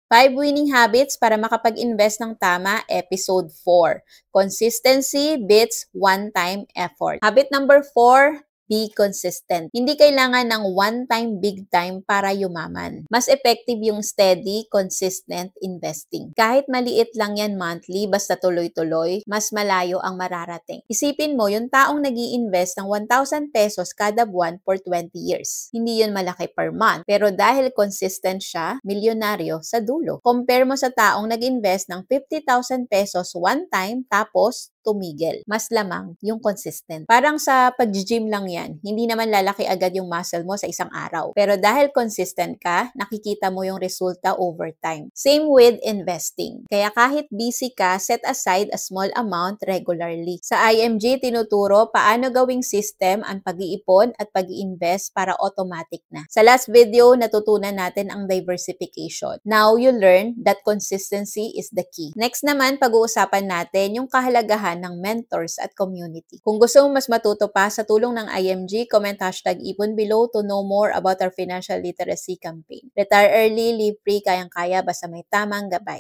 5 winning habits para makapag-invest ng tama, episode 4. Consistency beats one-time effort. Habit number 4, be consistent. Hindi kailangan ng one-time big time para yumaman. Mas effective yung steady, consistent investing. Kahit maliit lang yan monthly, basta tuloy-tuloy, mas malayo ang mararating. Isipin mo, yung taong nag-i-invest ng 1,000 pesos kada buwan for 20 years. Hindi yun malaki per month. Pero dahil consistent siya, milyonaryo sa dulo. Compare mo sa taong nag-invest ng 50,000 pesos one time, tapos tumigil. Mas lamang yung consistent. Parang sa pag-gym lang yan, hindi naman lalaki agad yung muscle mo sa isang araw. Pero dahil consistent ka, nakikita mo yung resulta over time. Same with investing. Kaya kahit busy ka, set aside a small amount regularly. Sa IMG, tinuturo paano gawing system ang pag-iipon at pag-i-invest para automatic na. Sa last video, natutunan natin ang diversification. Now, you learn that consistency is the key. Next naman, pag-uusapan natin yung kahalagahan ng mentors at community. Kung gusto mo mas matuto pa sa tulong ng IMG, comment #ipon below to know more about our financial literacy campaign. Retire early, live free, kayang-kaya basta may tamang gabay.